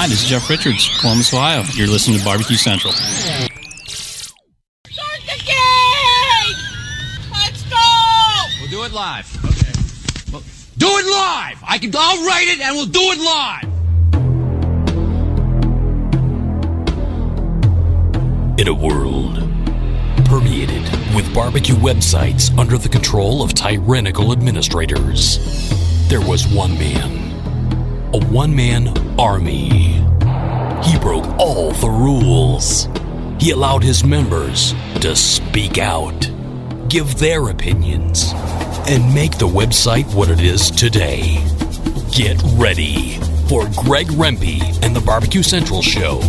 Hi, this is Jeff Richards, Columbus, Ohio. You're listening to Barbecue Central. Start the game! Let's go! We'll do it live. Okay. Well, do it live! I'll write it and we'll do it live! In a world permeated with barbecue websites under the control of tyrannical administrators, there was one man. A one-man army. He broke all the rules. He allowed his members to speak out, give their opinions, and make the website what it is today. Get ready for Greg Rempe and the Barbecue Central Show.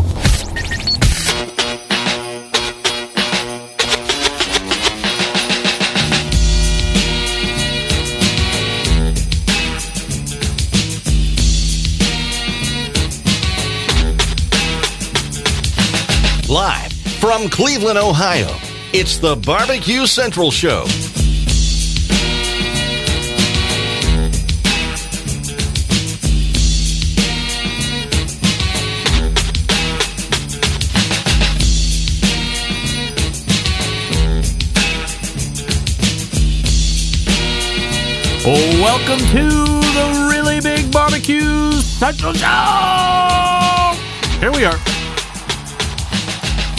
Live from Cleveland, Ohio, it's the Barbecue Central Show. Welcome to the Really Big Barbecue Central Show! Here we are.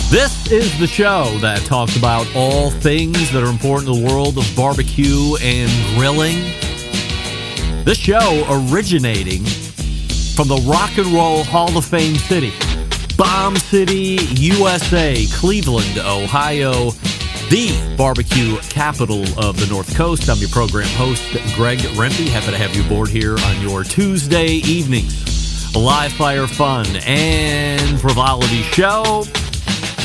This is the show that talks about all things that are important in the world of barbecue and grilling. This show originating from the Rock and Roll Hall of Fame city, Bomb City, USA, Cleveland, Ohio, the barbecue capital of the North Coast. I'm your program host, Greg Rempe. Happy to have you aboard here on your Tuesday evenings. A live fire fun and frivolity show.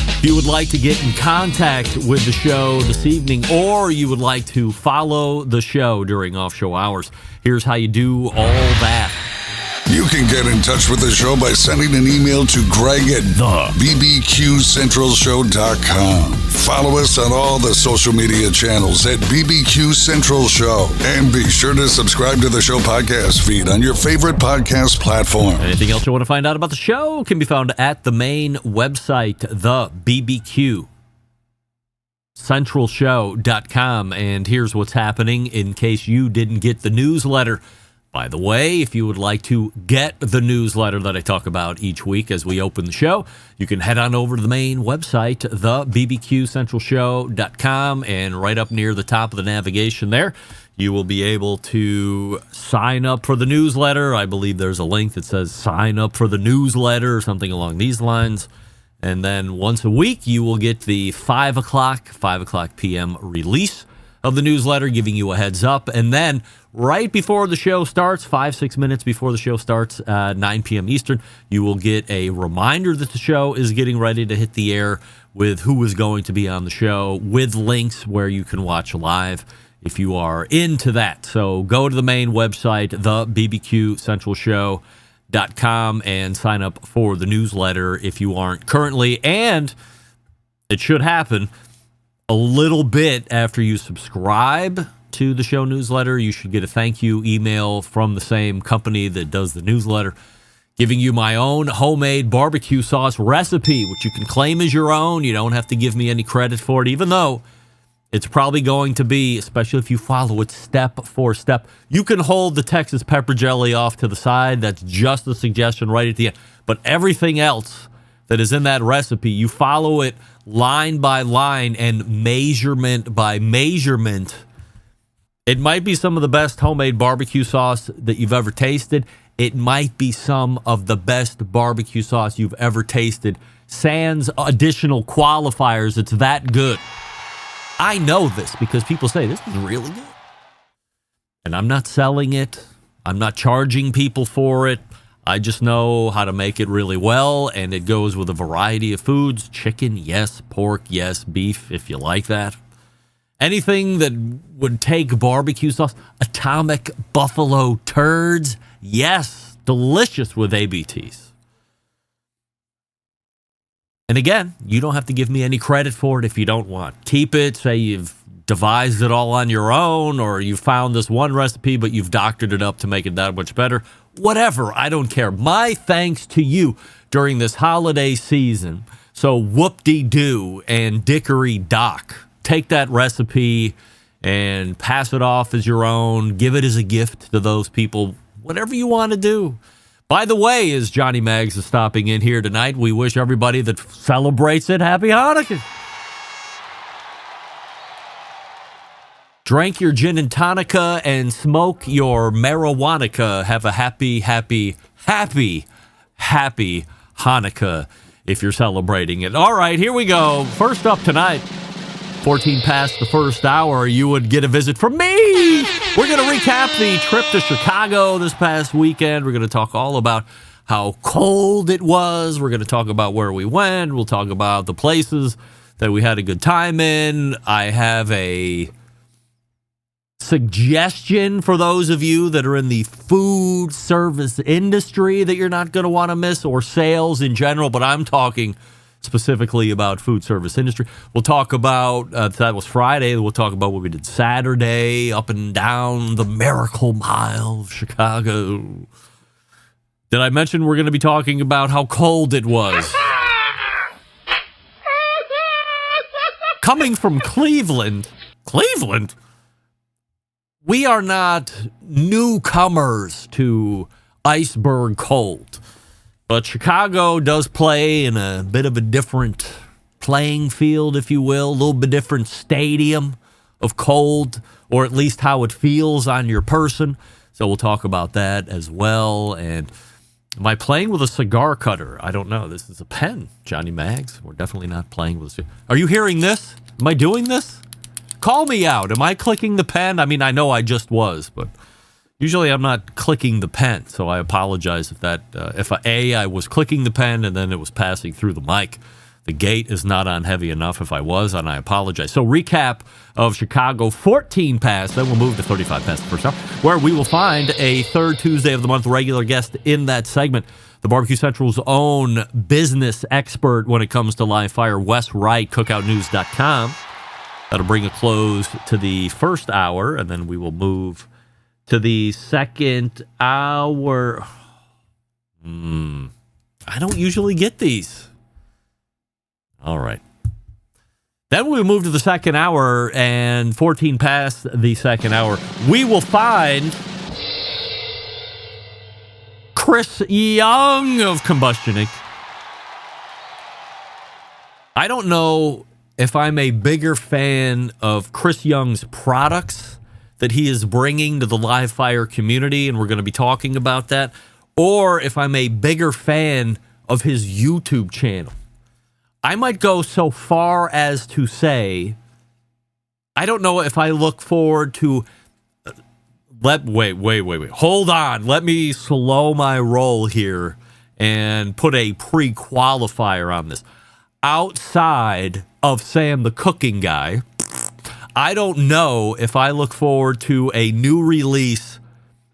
If you would like to get in contact with the show this evening, or you would like to follow the show during off-show hours, here's how you do all that. You can get in touch with the show by sending an email to Greg at bbqcentralshow.com. Follow us on all the social media channels at BBQ Central Show. And be sure to subscribe to the show podcast feed on your favorite podcast platform. Anything else you want to find out about the show can be found at the main website, the BBQ Centralshow.com. And here's what's happening in case you didn't get the newsletter. By the way, if you would like to get the newsletter that I talk about each week as we open the show, you can head on over to the main website, the bbqcentralshow.com, and right up near the top of the navigation there, you will be able to sign up for the newsletter. I believe there's a link that says sign up for the newsletter or something along these lines. And then once a week, you will get the 5 o'clock p.m. release of the newsletter, giving you a heads up. And then right before the show starts, 5-6 minutes before the show starts, 9 p.m. Eastern, you will get a reminder that the show is getting ready to hit the air with who is going to be on the show, with links where you can watch live if you are into that. So go to the main website, the bbqcentralshow.com, and sign up for the newsletter if you aren't currently. And it should happen a little bit after you subscribe to the show newsletter. You should get a thank you email from the same company that does the newsletter, giving you my own homemade barbecue sauce recipe, which you can claim as your own. You don't have to give me any credit for it, even though it's probably going to be, especially if you follow it step for step. You can hold the Texas pepper jelly off to the side. That's just a suggestion right at the end. But everything else that is in that recipe, you follow it line by line and measurement by measurement. It might be some of the best homemade barbecue sauce that you've ever tasted. It might be some of the best barbecue sauce you've ever tasted. Sans additional qualifiers, it's that good. I know this because people say this is really good. And I'm not selling it. I'm not charging people for it. I just know how to make it really well, and it goes with a variety of foods. Chicken, yes. Pork, yes. Beef, if you like that. Anything that would take barbecue sauce. Atomic buffalo turds, yes. Delicious with ABTs. And again, you don't have to give me any credit for it if you don't want. Keep it. Say you've devised it all on your own, or you found this one recipe, but you've doctored it up to make it that much better. Whatever, I don't care. My thanks to you during this holiday season. So whoop-de-doo and dickory-dock. Take that recipe and pass it off as your own. Give it as a gift to those people. Whatever you want to do. By the way, as Johnny Maggs is stopping in here tonight, we wish everybody that celebrates it Happy Hanukkah. Drink your gin and tonica and smoke your marijuana. Have a happy Hanukkah if you're celebrating it. All right, here we go. First up tonight, 14 past the first hour, you would get a visit from me. We're going to recap the trip to Chicago this past weekend. We're going to talk all about how cold it was. We're going to talk about where we went. We'll talk about the places that we had a good time in. I have a suggestion for those of you that are in the food service industry that you're not going to want to miss, or sales in general, but I'm talking specifically about food service industry. We'll talk about, that was Friday, we'll talk about what we did Saturday, up and down the Miracle Mile of Chicago. Did I mention we're going to be talking about how cold it was? Coming from Cleveland, we are not newcomers to iceberg cold. But Chicago does play in a bit of a different playing field, if you will, a little bit different stadium of cold, or at least how it feels on your person. So we'll talk about that as well. And am I playing with a cigar cutter? I don't know. This is a pen, Johnny Maggs. We're definitely not playing with a cigar. Are you hearing this? Am I doing this? Call me out. Am I clicking the pen? I mean, I know I just was, but usually I'm not clicking the pen, so I apologize if I was clicking the pen and then it was passing through the mic. The gate is not on heavy enough if I was, and I apologize. So recap of Chicago, 14 past, then we'll move to 35 past the first hour, where we will find a third Tuesday of the month regular guest in that segment, the Barbecue Central's own business expert when it comes to live fire, Wes Wright, cookoutnews.com. That'll bring a close to the first hour, and then we will move to the second hour. I don't usually get these. All right. Then we move to the second hour, and 14 past the second hour, we will find Chris Young of Combustion Inc. I don't know if I'm a bigger fan of Chris Young's products that he is bringing to the live fire community, and we're going to be talking about that, or if I'm a bigger fan of his YouTube channel. I might go so far as to say, I don't know if I look forward to, wait. Hold on. Let me slow my roll here and put a pre-qualifier on this. Outside of Sam the Cooking Guy, I don't know if I look forward to a new release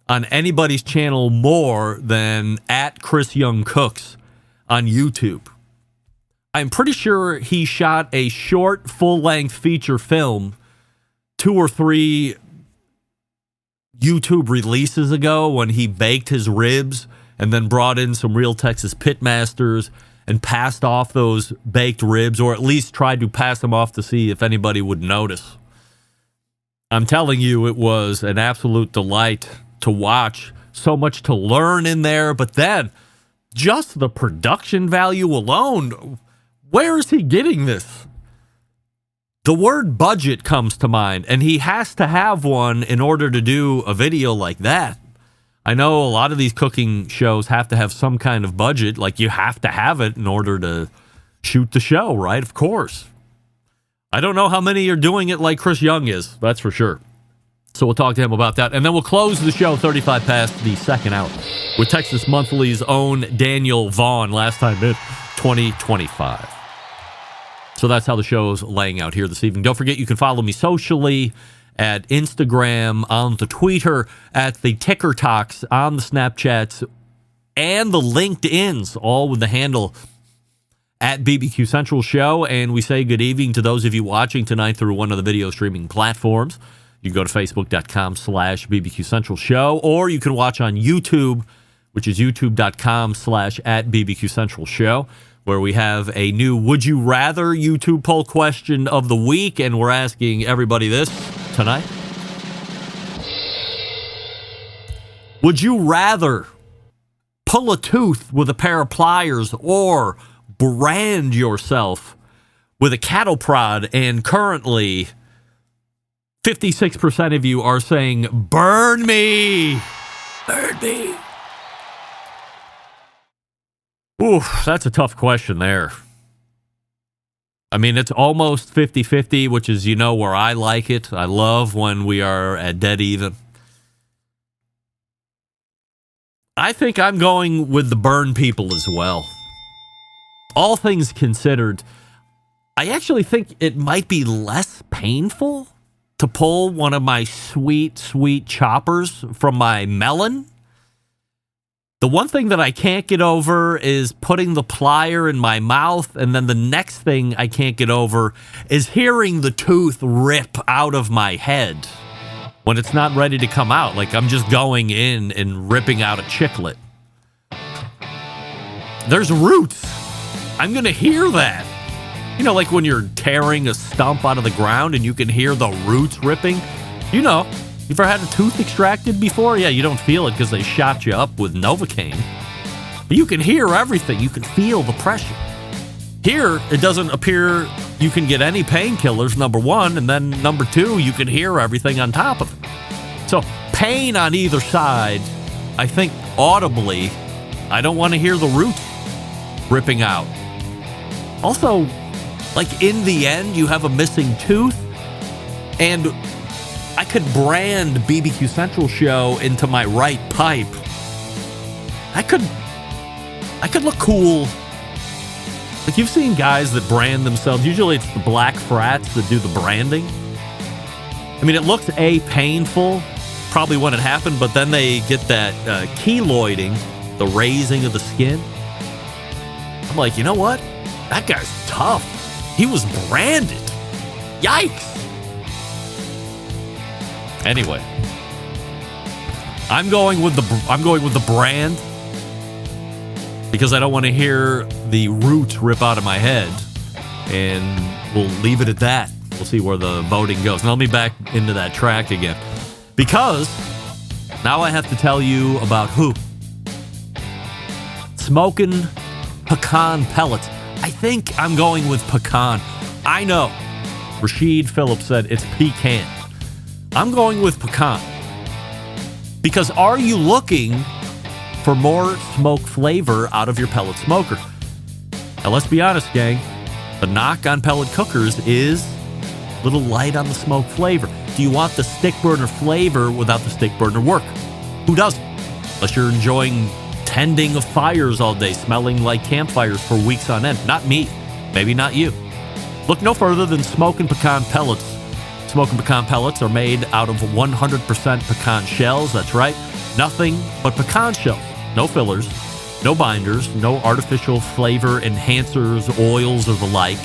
on anybody's channel more than at Chris Young Cooks on YouTube. I'm pretty sure he shot a short, full-length feature film 2 or 3 YouTube releases ago when he baked his ribs and then brought in some real Texas pitmasters and passed off those baked ribs, or at least tried to pass them off to see if anybody would notice. I'm telling you, it was an absolute delight to watch. So much to learn in there, but then just the production value alone, where is he getting this? The word budget comes to mind, and he has to have one in order to do a video like that. I know a lot of these cooking shows have to have some kind of budget, like you have to have it in order to shoot the show, right? Of course. I don't know how many are doing it like Chris Young is, that's for sure. So we'll talk to him about that. And then we'll close the show 35 past the second hour with Texas Monthly's own Daniel Vaughn, last time in 2025. So that's how the show's laying out here this evening. Don't forget, you can follow me socially at Instagram, on the Twitter, at the Ticker Talks, on the Snapchats, and the LinkedIns, all with the handle at BBQ Central Show, and we say good evening to those of you watching tonight through one of the video streaming platforms. You can go to facebook.com/BBQ Central Show, or you can watch on YouTube, which is youtube.com/@BBQ Central Show, where we have a new Would You Rather YouTube poll question of the week, and we're asking everybody this tonight. Would you rather pull a tooth with a pair of pliers or brand yourself with a cattle prod? And currently, 56% of you are saying, burn me. Burn me. Ooh, that's a tough question there. I mean, it's almost 50-50, which is, where I like it. I love when we are at dead even. I think I'm going with the burn people as well. All things considered, I actually think it might be less painful to pull one of my sweet, sweet choppers from my melon. The one thing that I can't get over is putting the plier in my mouth, and then the next thing I can't get over is hearing the tooth rip out of my head when it's not ready to come out. Like I'm just going in and ripping out a chiclet. There's roots. I'm going to hear that. Like when you're tearing a stump out of the ground and you can hear the roots ripping. You've ever had a tooth extracted before? Yeah, you don't feel it because they shot you up with Novocaine. But you can hear everything. You can feel the pressure. Here, it doesn't appear you can get any painkillers, number one, and then number two, you can hear everything on top of it. So, pain on either side, I think audibly, I don't want to hear the roots ripping out. Also, like in the end, you have a missing tooth, and I could brand BBQ Central Show into my right pipe. I could look cool. Like you've seen guys that brand themselves. Usually it's the black frats that do the branding. I mean, it looks painful, probably when it happened, but then they get that keloiding, the raising of the skin. I'm like, you know what? That guy's tough. He was branded. Yikes. Anyway, I'm going with the brand because I don't want to hear the roots rip out of my head, and we'll leave it at that. We'll see where the voting goes. Now let me back into that track again, because now I have to tell you about who. Smoking pecan pellets. I think I'm going with pecan. I know. Rashid Phillips said it's pecan. I'm going with pecan. Because are you looking for more smoke flavor out of your pellet smoker? Now let's be honest, gang. The knock on pellet cookers is a little light on the smoke flavor. Do you want the stick burner flavor without the stick burner work? Who doesn't? Unless you're enjoying tending of fires all day, smelling like campfires for weeks on end. Not me. Maybe not you. Look no further than Smokin' Pecan Pellets. Smokin' Pecan Pellets are made out of 100% pecan shells. That's right. Nothing but pecan shells. No fillers, no binders, no artificial flavor enhancers, oils, or the like.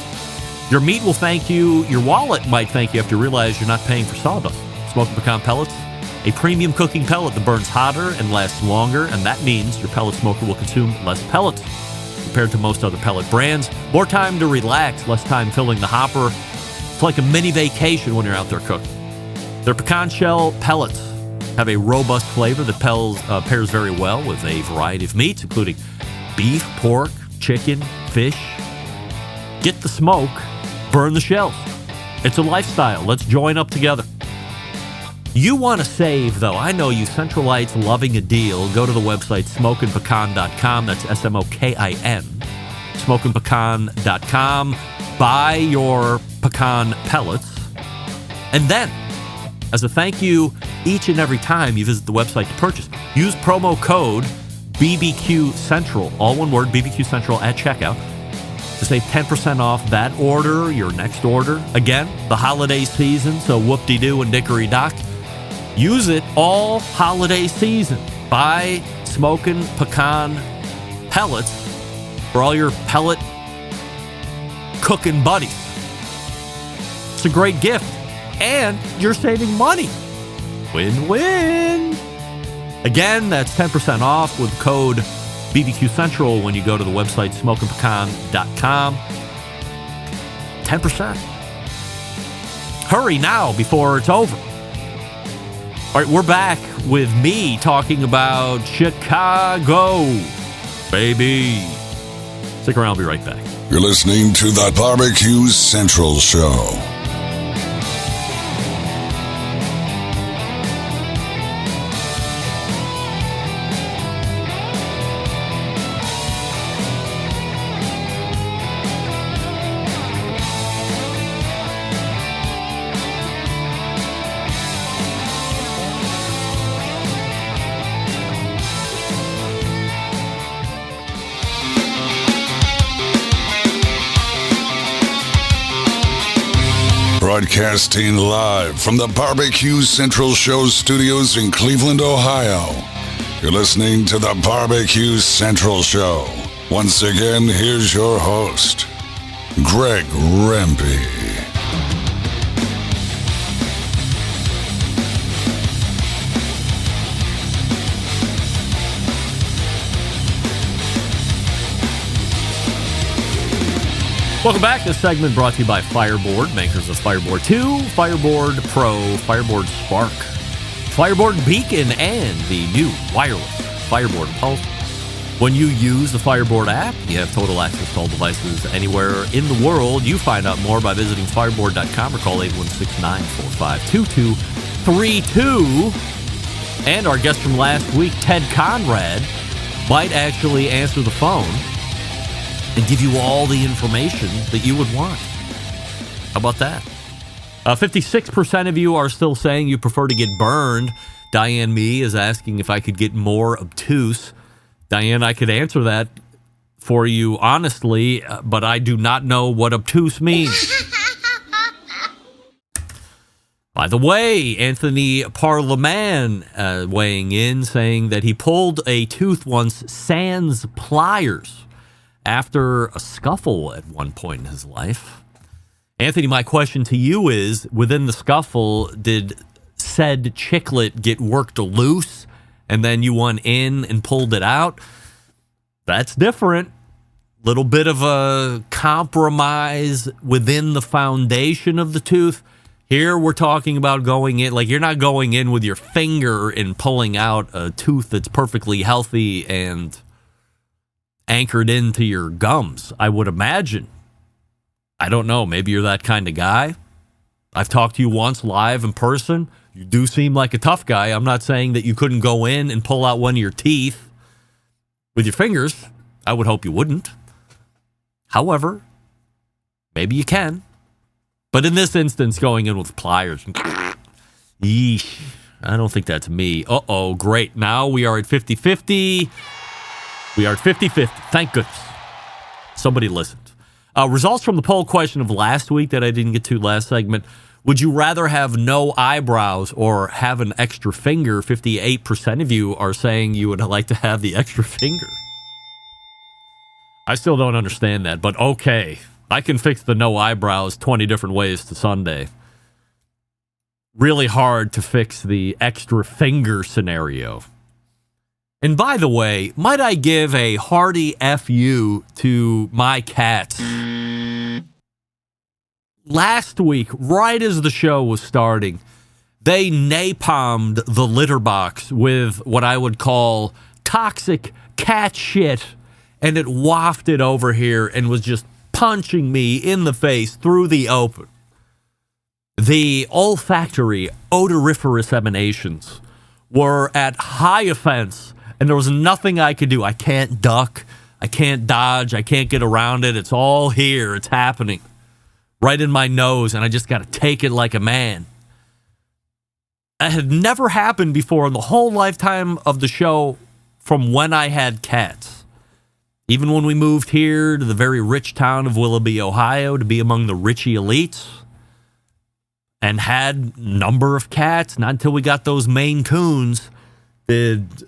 Your meat will thank you. Your wallet might thank you after you realize you're not paying for sawdust. Smokin' Pecan Pellets, a premium cooking pellet that burns hotter and lasts longer, and that means your pellet smoker will consume less pellets compared to most other pellet brands. More time to relax, less time filling the hopper. It's like a mini vacation when you're out there cooking. Their pecan shell pellets have a robust flavor that pairs very well with a variety of meats, including beef, pork, chicken, fish. Get the smoke, burn the shells. It's a lifestyle. Let's join up together. You want to save, though. I know you Centralites loving a deal. Go to the website smokinpecan.com. That's SMOKIN. Smokinpecan.com. Buy your pecan pellets. And then, as a thank you, each and every time you visit the website to purchase, use promo code BBQ Central, all one word, BBQ Central at checkout, to save 10% off that order, your next order. Again, the holiday season, so whoop-de-doo and dickory-dock. Use it all holiday season. Buy Smokin' Pecan Pellets for all your pellet cooking buddy. It's a great gift. And you're saving money. Win-win. Again, that's 10% off with code BBQ Central when you go to the website smokeandpecan.com. 10%. Hurry now before it's over. All right, we're back with me talking about Chicago, baby. Stick around, I'll be right back. You're listening to the Barbecue Central Show. Broadcasting live from the Barbecue Central Show studios in Cleveland, Ohio. You're listening to the Barbecue Central Show. Once again, here's your host, Greg Rempe. Welcome back. This segment brought to you by Fireboard, makers of Fireboard 2, Fireboard Pro, Fireboard Spark, Fireboard Beacon, and the new wireless Fireboard Pulse. When you use the Fireboard app, you have total access to all devices anywhere in the world. You find out more by visiting fireboard.com or call 816-945-2232. And our guest from last week, Ted Conrad, might actually answer the phone and give you all the information that you would want. How about that? 56% of you are still saying you prefer to get burned. Diane Me is asking if I could get more obtuse. Diane, I could answer that for you honestly, but I do not know what obtuse means. By the way, Anthony Parlaman weighing in, saying that he pulled a tooth once sans pliers after a scuffle at one point in his life. Anthony, my question to you is, within the scuffle, did said chiclet get worked loose and then you went in and pulled it out? That's different. Little bit of a compromise within the foundation of the tooth. Here we're talking about going in, like you're not going in with your finger and pulling out a tooth that's perfectly healthy and anchored into your gums, I would imagine. I don't know. Maybe you're that kind of guy. I've talked to you once live in person. You do seem like a tough guy. I'm not saying that you couldn't go in and pull out one of your teeth with your fingers. I would hope you wouldn't. However, maybe you can. But in this instance, going in with pliers, yeesh, I don't think that's me. Uh-oh, great. Now we are at 50-50. We are at 50-50. Thank goodness. Somebody listened. Results from the poll question of last week that I didn't get to last segment. Would you rather have no eyebrows or have an extra finger? 58% of you are saying you would like to have the extra finger. I still don't understand that, but okay. I can fix the no eyebrows 20 different ways to Sunday. Really hard to fix the extra finger scenario. And by the way, might I give a hearty FU to my cats? Last week, right as the show was starting, they napalmed the litter box with what I would call toxic cat shit, and it wafted over here and was just punching me in the face through the open. The olfactory, odoriferous emanations were at high offense, and there was nothing I could do. I can't duck. I can't dodge. I can't get around it. It's all here. It's happening right in my nose, and I just got to take it like a man. It had never happened before in the whole lifetime of the show from when I had cats. Even when we moved here to the very rich town of Willoughby, Ohio, to be among the richy elites, and had a number of cats, not until we got those Maine Coons did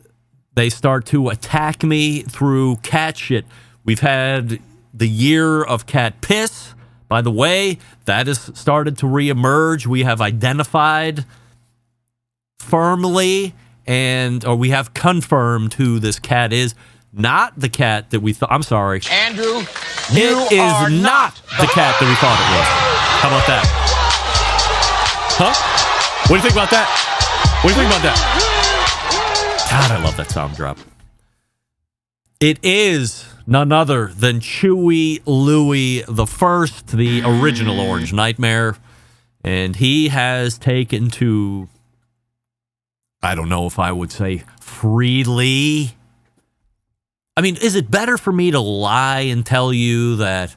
they start to attack me through cat shit. We've had the year of cat piss, By the way, that has started to reemerge. We have identified firmly or we have confirmed who this cat is. Not the cat that we thought. I'm sorry. Andrew, It is not the cat that we thought it was. How about that? Huh? What do you think about that? What do you think about that? God, I love that sound drop. It is none other than Chewy Louie the First, the original Orange Nightmare. And he has taken to, I don't know if I would say freely. I mean, is it better for me to lie and tell you that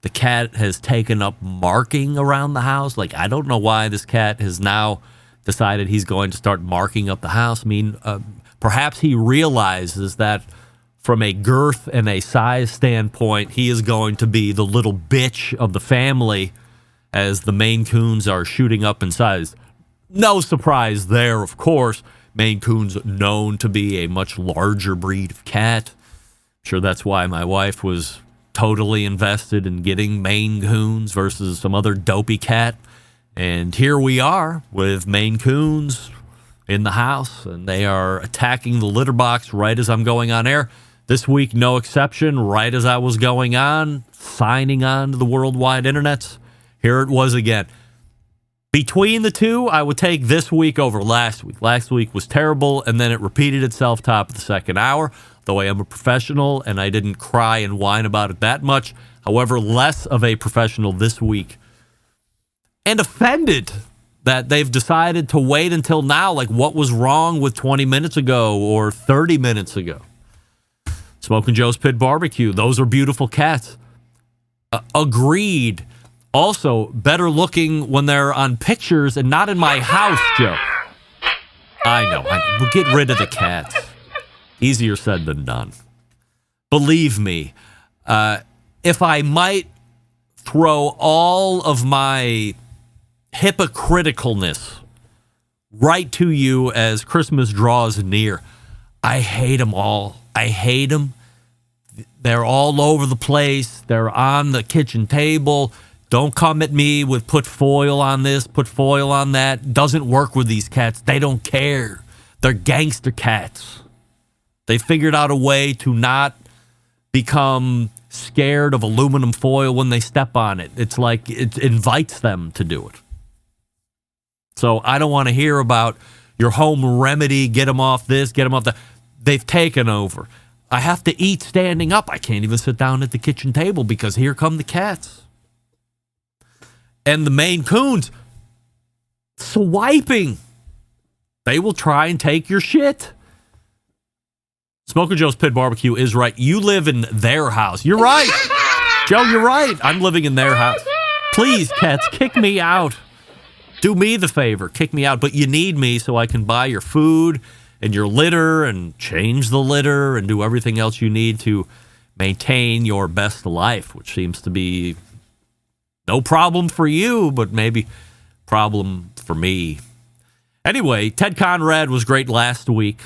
the cat has taken up marking around the house? Like, I don't know why this cat has now decided he's going to start marking up the house. I mean, perhaps he realizes that from a girth and a size standpoint, he is going to be the little bitch of the family as the Maine Coons are shooting up in size. No surprise there, of course. Maine Coons known to be a much larger breed of cat. I'm sure that's why my wife was totally invested in getting Maine Coons versus some other dopey cat. And here we are with Maine Coons in the house, and they are attacking the litter box right as I'm going on air. This week, no exception, right as I was going on, signing on to the worldwide internets. Here it was again. Between the two, I would take this week over last week. Last week was terrible, and then it repeated itself top of the second hour. Though I am a professional, and I didn't cry and whine about it that much. However, less of a professional this week. And offended that they've decided to wait until now. Like, what was wrong with 20 minutes ago or 30 minutes ago? Smoking Joe's Pit Barbecue. Those are beautiful cats. Agreed. Also, better looking when they're on pictures and not in my house, Joe. I know. We'll get rid of the cats. Easier said than done. Believe me, if I might throw all of my hypocriticalness right to you as Christmas draws near, I hate them all. I hate them. They're all over the place. They're on the kitchen table. Don't come at me with put foil on this, put foil on that. Doesn't work with these cats. They don't care. They're gangster cats. They figured out a way to not become scared of aluminum foil when they step on it. It's like it invites them to do it. So I don't want to hear about your home remedy, get them off this, get them off that. They've taken over. I have to eat standing up. I can't even sit down at the kitchen table because here come the cats. And the Maine Coons swiping. They will try and take your shit. Smoker Joe's Pit Barbecue is right. You live in their house. You're right. Joe, you're right. I'm living in their house. Please, cats, kick me out. Do me the favor. Kick me out. But you need me so I can buy your food and your litter and change the litter and do everything else you need to maintain your best life, which seems to be no problem for you, but maybe problem for me. Anyway, Ted Conrad was great last week.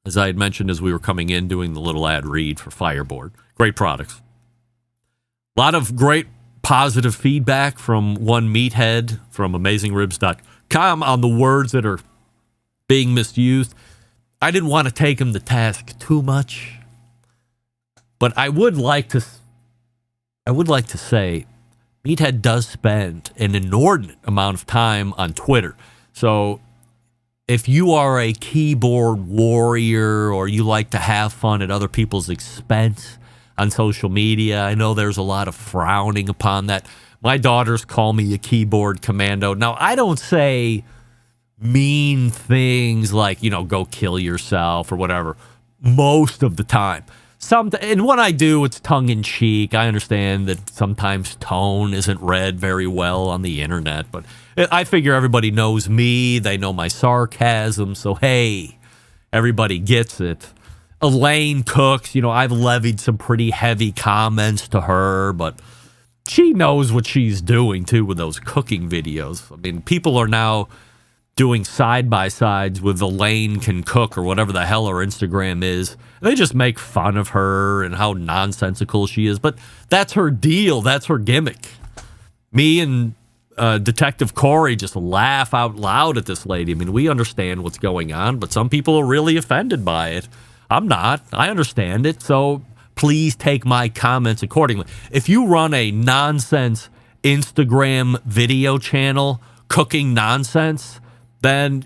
As I had mentioned as we were coming in, doing the little ad read for Fireboard. Great products. A lot of great positive feedback from one meathead from AmazingRibs.com on the words that are being misused. I didn't want to take him to task too much, but I would like to say Meathead does spend an inordinate amount of time on Twitter. So if you are a keyboard warrior or you like to have fun at other people's expense on social media, I know there's a lot of frowning upon that. My daughters call me a keyboard commando. Now, I don't say mean things like, go kill yourself or whatever most of the time. And when I do, it's tongue-in-cheek. I understand that sometimes tone isn't read very well on the internet, but I figure everybody knows me. They know my sarcasm, so hey, everybody gets it. Elaine Cooks, I've levied some pretty heavy comments to her, but she knows what she's doing, too, with those cooking videos. I mean, people are now doing side-by-sides with Elaine Can Cook or whatever the hell her Instagram is. They just make fun of her and how nonsensical she is. But that's her deal. That's her gimmick. Me and Detective Corey just laugh out loud at this lady. I mean, we understand what's going on, but some people are really offended by it. I'm not. I understand it. So please take my comments accordingly. If you run a nonsense Instagram video channel cooking nonsense, then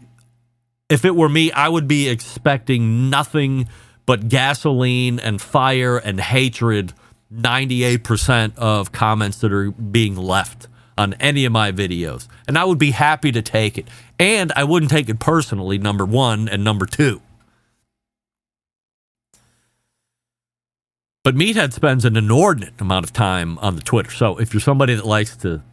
if it were me, I would be expecting nothing but gasoline and fire and hatred 98% of comments that are being left on any of my videos. And I would be happy to take it. And I wouldn't take it personally, number one, and number two. But Meathead spends an inordinate amount of time on the Twitter. So if you're somebody that likes to,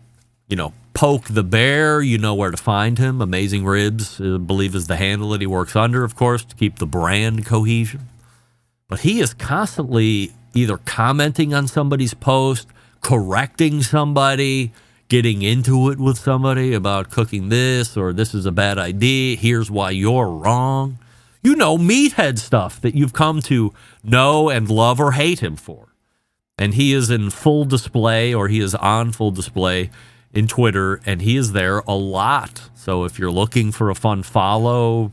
poke the bear, you know where to find him. Amazing Ribs, I believe, is the handle that he works under, of course, to keep the brand cohesion. But he is constantly either commenting on somebody's post, correcting somebody, getting into it with somebody about cooking this or this is a bad idea. Here's why you're wrong. Meathead stuff that you've come to know and love or hate him for. And he is in full display, or he is on full display in Twitter, and he is there a lot. So if you're looking for a fun follow,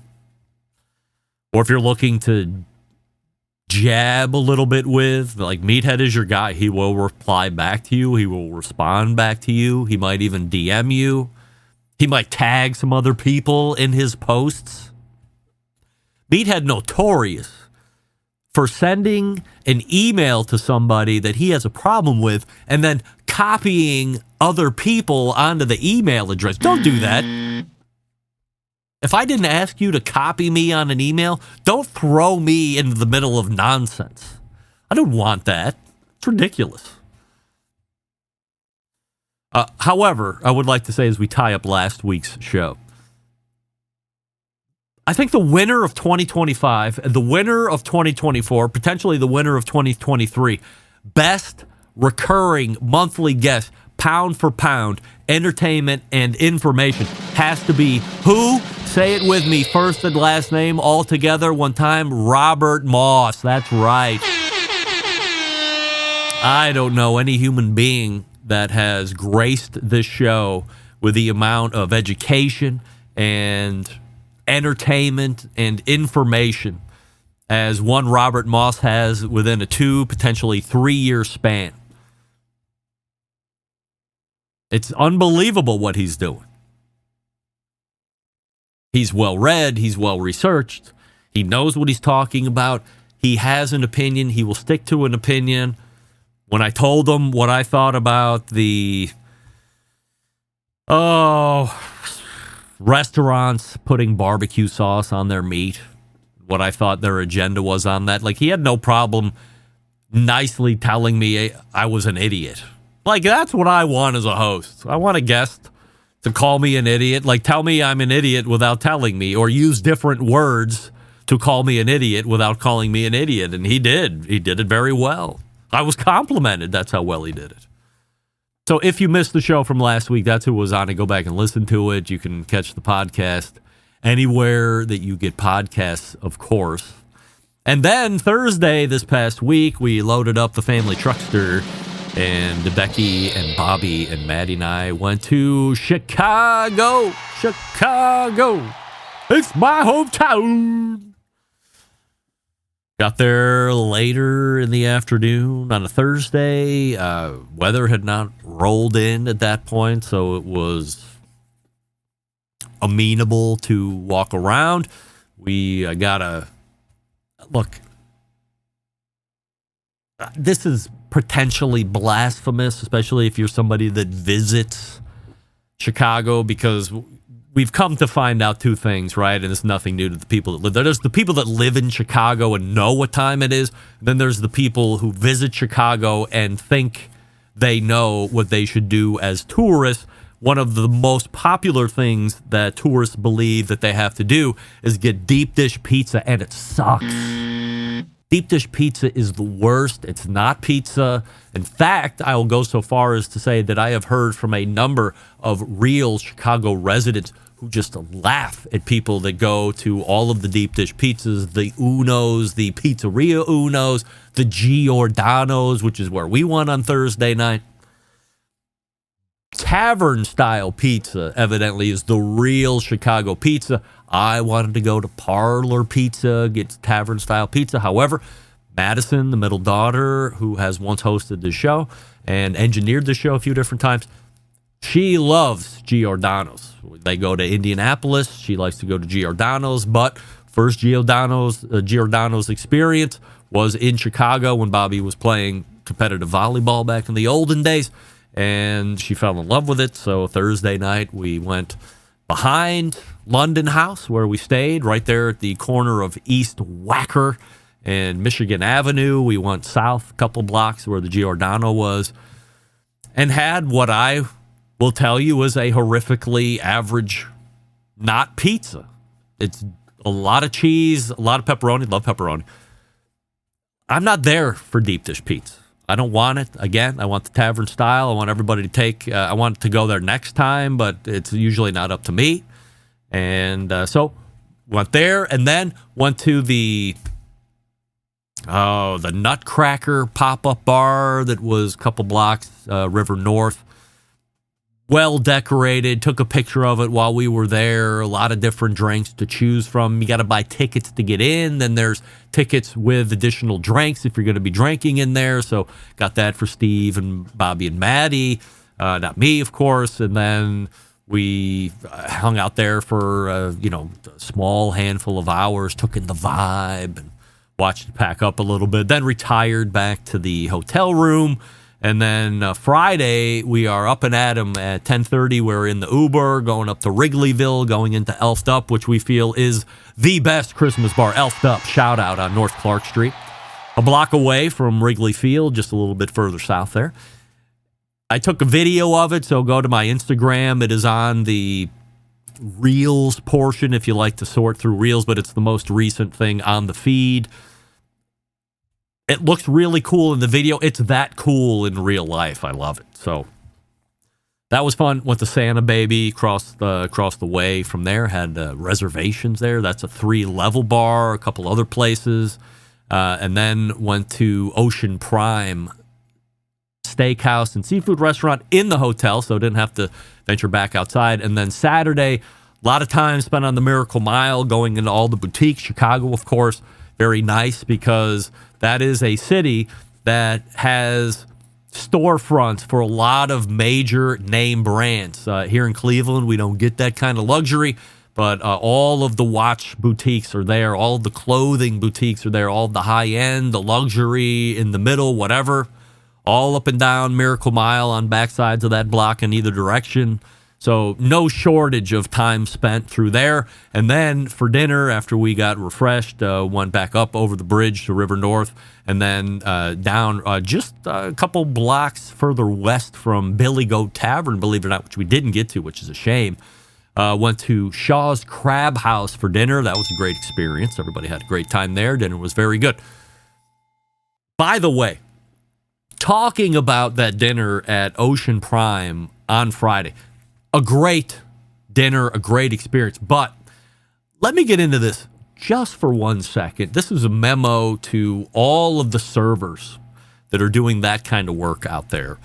or if you're looking to jab a little bit with, like, Meathead is your guy. He will reply back to you. He will respond back to you. He might even DM you. He might tag some other people in his posts. Meathead notorious for sending an email to somebody that he has a problem with and then copying other people onto the email address. Don't do that. If I didn't ask you to copy me on an email, don't throw me into the middle of nonsense. I don't want that. It's ridiculous. However, I would like to say, as we tie up last week's show, I think the winner of 2025, the winner of 2024, potentially the winner of 2023, best recurring monthly guest, pound for pound, entertainment and information, has to be who? Say it with me, first and last name all together one time, Robert Moss. That's right. I don't know any human being that has graced this show with the amount of education and entertainment and information as one Robert Moss has within a 2, potentially 3-year span. It's unbelievable what he's doing. He's well read, he's well researched, he knows what he's talking about, he has an opinion, he will stick to an opinion. When I told him what I thought about the restaurants putting barbecue sauce on their meat, what I thought their agenda was on that, like, he had no problem nicely telling me I was an idiot. Like, that's what I want as a host. I want a guest to call me an idiot. Like, tell me I'm an idiot without telling me, or use different words to call me an idiot without calling me an idiot. And he did. He did it very well. I was complimented. That's how well he did it. So if you missed the show from last week, that's who was on it. Go back and listen to it. You can catch the podcast anywhere that you get podcasts, of course. And then Thursday this past week, we loaded up the family truckster, and Becky and Bobby and Maddie and I went to Chicago. Chicago. It's my hometown. Got there later in the afternoon on a Thursday. Weather had not rolled in at that point, so it was amenable to walk around. We got a look. This is potentially blasphemous, especially if you're somebody that visits Chicago, because we've come to find out two things, right? And it's nothing new to the people that live there. There's the people that live in Chicago and know what time it is. Then there's the people who visit Chicago and think they know what they should do as tourists. One of the most popular things that tourists believe that they have to do is get deep dish pizza, and it sucks. Deep dish pizza is the worst. It's not pizza. In fact, I will go so far as to say that I have heard from a number of real Chicago residents who just laugh at people that go to all of the deep dish pizzas, the Uno's, the Pizzeria Uno's, the Giordano's, which is where we went on Thursday night. tavern-style pizza, evidently, is the real Chicago pizza. I wanted to go to Parlor Pizza, get tavern-style pizza. However, Madison, the middle daughter, who has once hosted the show and engineered the show a few different times, she loves Giordano's. They go to Indianapolis. She likes to go to Giordano's, but first Giordano's experience was in Chicago when Bobby was playing competitive volleyball back in the olden days, and she fell in love with it. So Thursday night, we went behind London House, where we stayed, right there at the corner of East Wacker and Michigan Avenue. We went south a couple blocks where the Giordano was, and had what I will tell you is a horrifically average, not pizza. It's a lot of cheese, a lot of pepperoni. Love pepperoni. I'm not there for deep dish pizza. I don't want it. Again, I want the tavern style. I want everybody to take, I want to go there next time, but it's usually not up to me. And so went there, and then went to the Nutcracker pop-up bar that was a couple blocks River North. Well decorated. Took a picture of it while we were there. A lot of different drinks to choose from. You got to buy tickets to get in. Then there's tickets with additional drinks if you're going to be drinking in there. So got that for Steve and Bobby and Maddie. Not me, of course. And then we hung out there for a small handful of hours. Took in the vibe and watched it pack up a little bit. Then retired back to the hotel room. And then Friday, we are up and at 'em at 10:30. We're in the Uber going up to Wrigleyville, going into Elfed Up, which we feel is the best Christmas bar. Elfed Up, shout out on North Clark Street. A block away from Wrigley Field, just a little bit further south there. I took a video of it, so go to my Instagram. It is on the Reels portion if you like to sort through Reels, but it's the most recent thing on the feed. It looks really cool in the video. It's that cool in real life. I love it. So that was fun. Went to Santa Baby across the way from there. Had reservations there. That's a 3-level bar. A couple other places, and then went to Ocean Prime Steakhouse and Seafood Restaurant in the hotel, so didn't have to venture back outside. And then Saturday, a lot of time spent on the Miracle Mile, going into all the boutiques. Chicago, of course, very nice because that is a city that has storefronts for a lot of major name brands. Here in Cleveland, we don't get that kind of luxury, but all of the watch boutiques are there. All of the clothing boutiques are there. All of the high-end, the luxury in the middle, whatever. All up and down Miracle Mile on backsides of that block in either direction. So no shortage of time spent through there. And then for dinner, after we got refreshed, went back up over the bridge to River North, and then down just a couple blocks further west from Billy Goat Tavern, believe it or not, which we didn't get to, which is a shame. Went to Shaw's Crab House for dinner. That was a great experience. Everybody had a great time there. Dinner was very good. By the way, talking about that dinner at Ocean Prime on Friday, a great dinner, a great experience. But let me get into this just for 1 second. This is a memo to all of the servers that are doing that kind of work out there.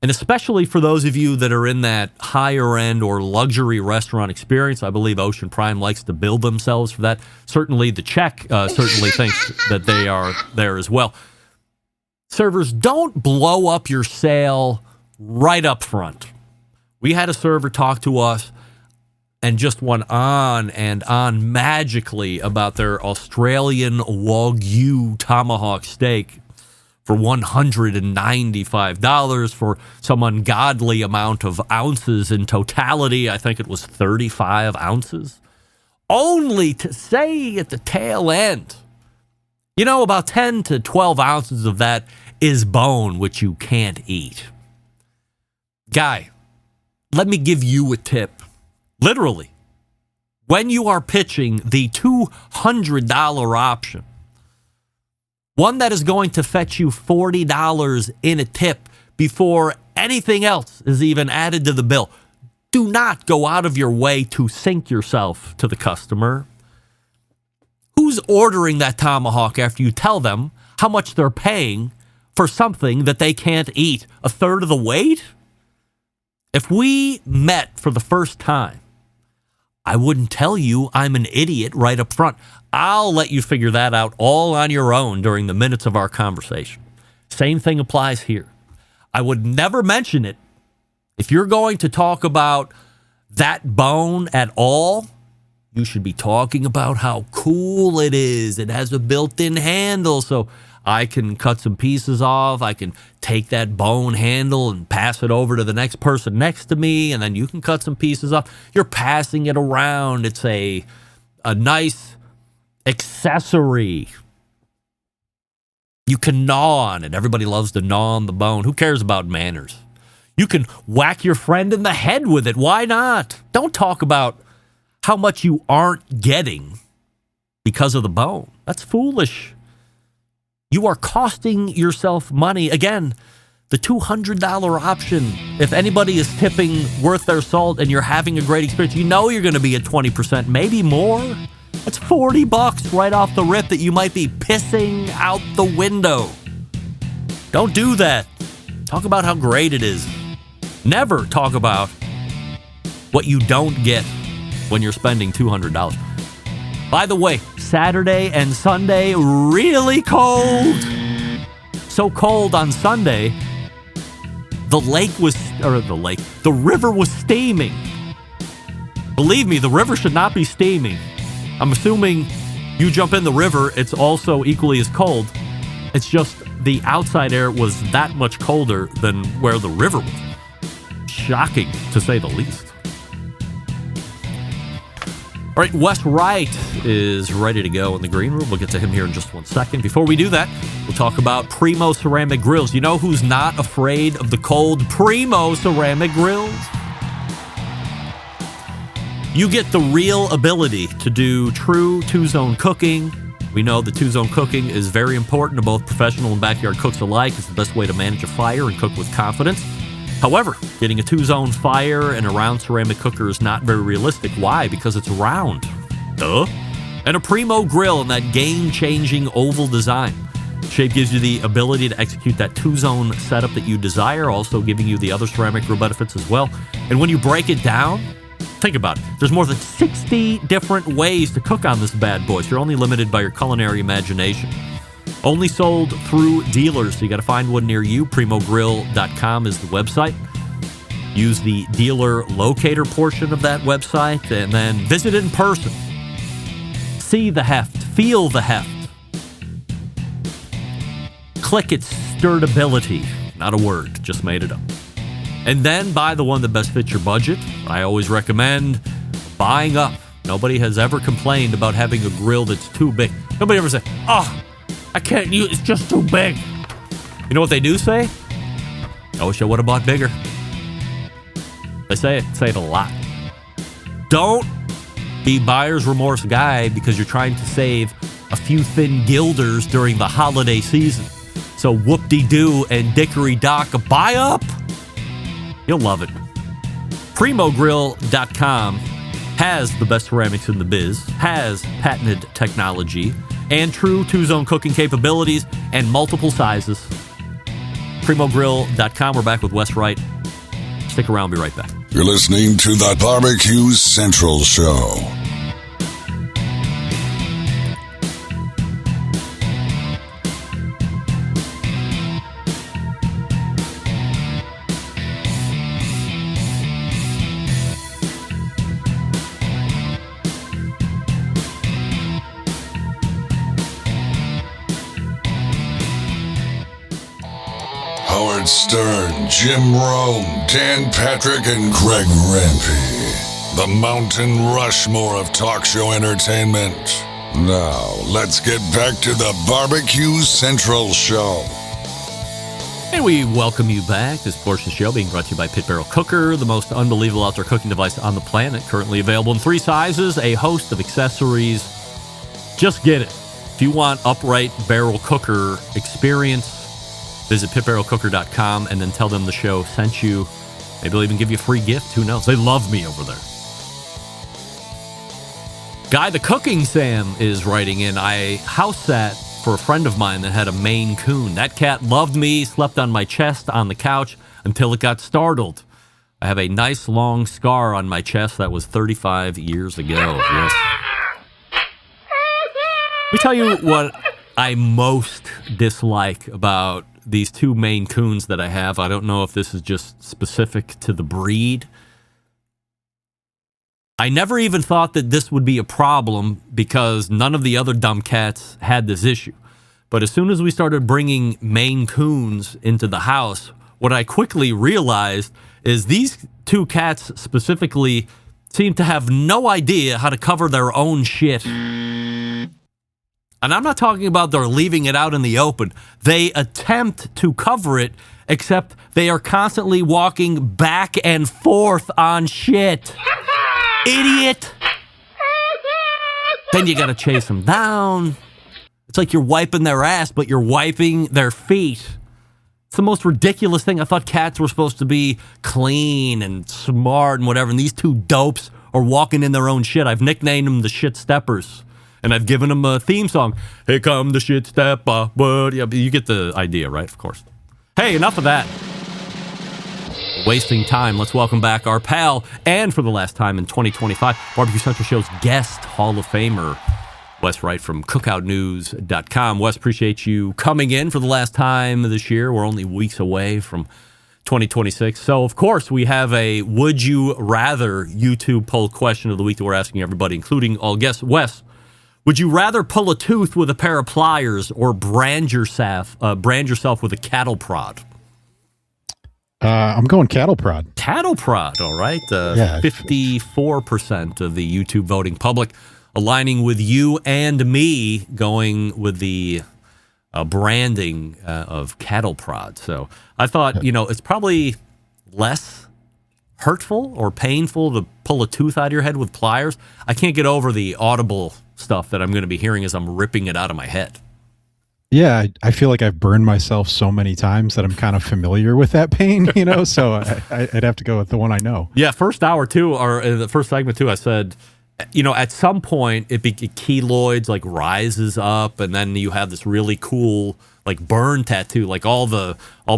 And especially for those of you that are in that higher end or luxury restaurant experience. I believe Ocean Prime likes to build themselves for that. Certainly the Czech certainly thinks that they are there as well. Servers, don't blow up your sale right up front. We had a server talk to us and just went on and on magically about their Australian Wagyu tomahawk steak for $195 for some ungodly amount of ounces in totality. I think it was 35 ounces. Only to say at the tail end, about 10 to 12 ounces of that is bone, which you can't eat. Guy, let me give you a tip. Literally, when you are pitching the $200 option, one that is going to fetch you $40 in a tip before anything else is even added to the bill, do not go out of your way to sink yourself to the customer. Who's ordering that tomahawk after you tell them how much they're paying for something that they can't eat? A third of the weight? If we met for the first time, I wouldn't tell you I'm an idiot right up front. I'll let you figure that out all on your own during the minutes of our conversation. Same thing applies here. I would never mention it. If you're going to talk about that bone at all, you should be talking about how cool it is. It has a built-in handle, so I can cut some pieces off. I can take that bone handle and pass it over to the next person next to me, and then you can cut some pieces off. You're passing it around. It's a nice accessory. You can gnaw on it. Everybody loves to gnaw on the bone. Who cares about manners? You can whack your friend in the head with it. Why not? Don't talk about how much you aren't getting because of the bone. That's foolish. You are costing yourself money. Again, the $200 option, if anybody is tipping worth their salt and you're having a great experience, you know you're going to be at 20%, maybe more. That's $40 right off the rip that you might be pissing out the window. Don't do that. Talk about how great it is. Never talk about what you don't get when you're spending $200. By the way, Saturday and Sunday, really cold. So cold on Sunday, the river was steaming. Believe me, the river should not be steaming. I'm assuming you jump in the river, it's also equally as cold. It's just the outside air was that much colder than where the river was. Shocking, to say the least. All right, Wes Wright is ready to go in the green room. We'll get to him here in just 1 second. Before we do that, we'll talk about Primo Ceramic Grills. You know who's not afraid of the cold? Primo Ceramic Grills. You get the real ability to do true two-zone cooking. We know that two-zone cooking is very important to both professional and backyard cooks alike. It's the best way to manage a fire and cook with confidence. However, getting a two-zone fire and a round ceramic cooker is not very realistic. Why? Because it's round. Duh. And a Primo grill in that game-changing oval design. Shape gives you the ability to execute that two-zone setup that you desire, also giving you the other ceramic grill benefits as well. And when you break it down, think about it. There's more than 60 different ways to cook on this bad boy, so you're only limited by your culinary imagination. Only sold through dealers, so you got to find one near you. PrimoGrill.com is the website. Use the dealer locator portion of that website and then visit it in person. See the heft, feel the heft. Click its sturability. Not a word, just made it up. And then buy the one that best fits your budget. I always recommend buying up. Nobody has ever complained about having a grill that's too big. Nobody ever said, "Oh, I can't use, it's just too big." You know what they do say? I wish I would have bought bigger. They say it a lot. Don't be buyer's remorse guy because you're trying to save a few thin guilders during the holiday season. So whoop-de-doo and dickory-dock, buy up. You'll love it. PrimoGrill.com has the best ceramics in the biz, has patented technology, and true two-zone cooking capabilities, and multiple sizes. PrimoGrill.com. We're back with Wes Wright. Stick around. Be right back. You're listening to the Barbecue Central Show. Howard Stern, Jim Rome, Dan Patrick, and Greg Rempe. The Mountain Rushmore of talk show entertainment. Now, let's get back to the Barbecue Central Show. And we welcome you back. This portion of the show being brought to you by Pit Barrel Cooker, the most unbelievable outdoor cooking device on the planet. Currently available in 3 sizes, a host of accessories. Just get it. If you want upright barrel cooker experience, visit pitbarrelcooker.com and then tell them the show sent you. Maybe they'll even give you a free gift. Who knows? They love me over there. Guy the Cooking Sam is writing in. I house sat for a friend of mine that had a Maine Coon. That cat loved me, slept on my chest on the couch until it got startled. I have a nice long scar on my chest that was 35 years ago. Yes. Let me tell you what I most dislike about these two Maine Coons that I have. I don't know if this is just specific to the breed. I never even thought that this would be a problem because none of the other dumb cats had this issue. But as soon as we started bringing Maine Coons into the house, what I quickly realized is these two cats specifically seem to have no idea how to cover their own shit. And I'm not talking about they're leaving it out in the open. They attempt to cover it, except they are constantly walking back and forth on shit. Idiot! Then you gotta chase them down. It's like you're wiping their ass, but you're wiping their feet. It's the most ridiculous thing. I thought cats were supposed to be clean and smart and whatever, and these two dopes are walking in their own shit. I've nicknamed them the Shit Steppers, and I've given them a theme song. Here come the Shit Stepper. Yeah, you get the idea, right? Of course. Hey, enough of that. Wasting time. Let's welcome back our pal, and for the last time in 2025, Barbecue Central Show's guest Hall of Famer, Wes Wright from cookoutnews.com. Wes, appreciate you coming in for the last time this year. We're only weeks away from 2026. So, of course, we have a Would You Rather YouTube poll question of the week that we're asking everybody, including all guests. Wes, would you rather pull a tooth with a pair of pliers or brand yourself with a cattle prod? I'm going cattle prod. Cattle prod, all right. 54% of the YouTube voting public aligning with you and me, going with the branding of cattle prod. So I thought, it's probably less hurtful or painful to pull a tooth out of your head with pliers. I can't get over the audible stuff that I'm going to be hearing as I'm ripping it out of my head. Yeah, I feel like I've burned myself so many times that I'm kind of familiar with that pain, so I'd have to go with the one I know. Yeah, first hour too, or the first segment too, I said, at some point it keloids like rises up, and then you have this really cool like burn tattoo. Like all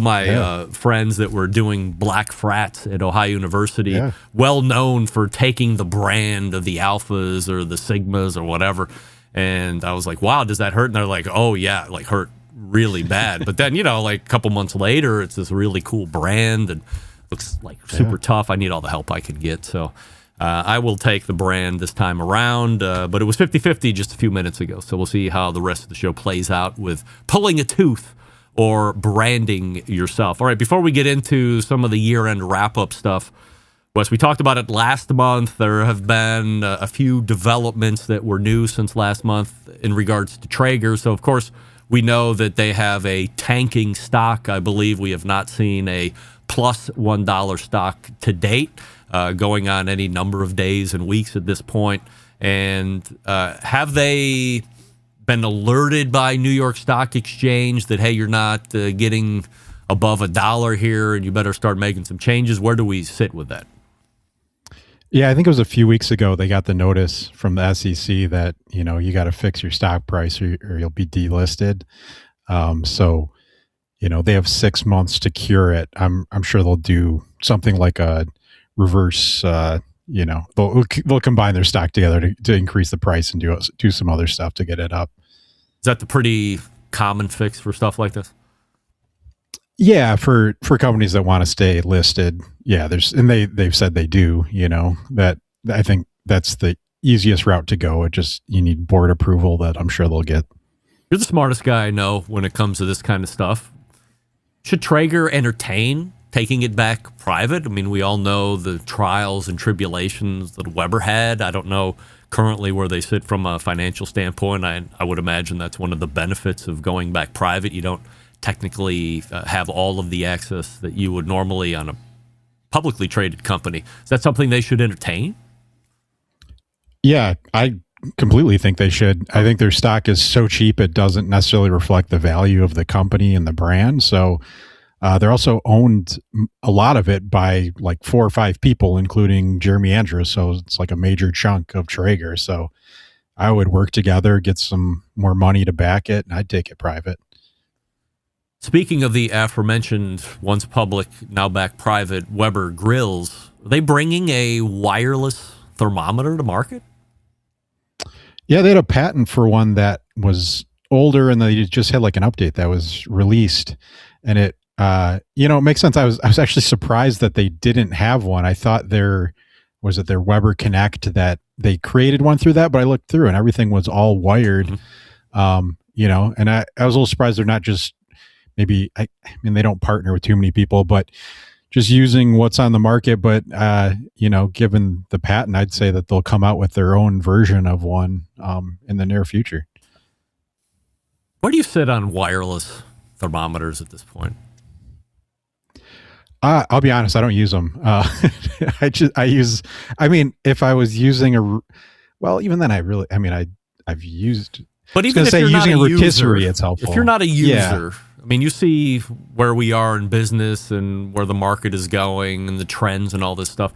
my friends that were doing black frats at Ohio University, well known for taking the brand of the alphas or the sigmas or whatever. And I was like, wow, does that hurt? And they're like, oh, yeah, like hurt really bad. But then, like a couple months later, it's this really cool brand and looks like super tough. I need all the help I can get. So I will take the brand this time around. But it was 50-50 just a few minutes ago. So we'll see how the rest of the show plays out with pulling a tooth or branding yourself. All right, before we get into some of the year-end wrap-up stuff, Wes, we talked about it last month. There have been a few developments that were new since last month in regards to Traeger. So, of course, we know that they have a tanking stock. I believe we have not seen a plus $1 stock to date, going on any number of days and weeks at this point. And have they been alerted by New York Stock Exchange that, hey, you're not getting above $1 here and you better start making some changes? Where do we sit with that? Yeah, I think it was a few weeks ago they got the notice from the SEC that, you got to fix your stock price or you'll be delisted. So, they have 6 months to cure it. I'm sure they'll do something like a reverse, they'll combine their stock together to increase the price and do some other stuff to get it up. Is that the pretty common fix for stuff like this? Yeah, for companies that want to stay listed, they've said they do. That I think that's the easiest route to go. You need board approval that I'm sure they'll get. You're the smartest guy I know when it comes to this kind of stuff. Should Traeger entertain taking it back private? I mean, we all know the trials and tribulations that Weber had. I don't know currently where they sit from a financial standpoint. I would imagine that's one of the benefits of going back private. You don't technically have all of the access that you would normally on a publicly traded company. Is that something they should entertain? Yeah, I completely think they should. I think their stock is so cheap it doesn't necessarily reflect the value of the company and the brand. So they're also owned, a lot of it, by like 4 or 5 people, including Jeremy Andrews. So it's like a major chunk of Traeger. So I would work together, get some more money to back it, and I'd take it private. Speaking of the aforementioned, once public, now back private Weber grills, are they bringing a wireless thermometer to market? Yeah, they had a patent for one that was older, and they just had like an update that was released, and it, it makes sense. I was actually surprised that they didn't have one. I thought their Weber Connect that they created one through that, but I looked through and everything was all wired. Mm-hmm. And I was a little surprised they're not just maybe. I mean, they don't partner with too many people, but just using what's on the market. But given the patent, I'd say that they'll come out with their own version of one in the near future. Where do you sit on wireless thermometers at this point? I'll be honest, I don't use them. If I was using even then I've used, but even if you're not a rotisserie, user, it's helpful. If you're not a user, I mean, you see where we are in business and where the market is going and the trends and all this stuff.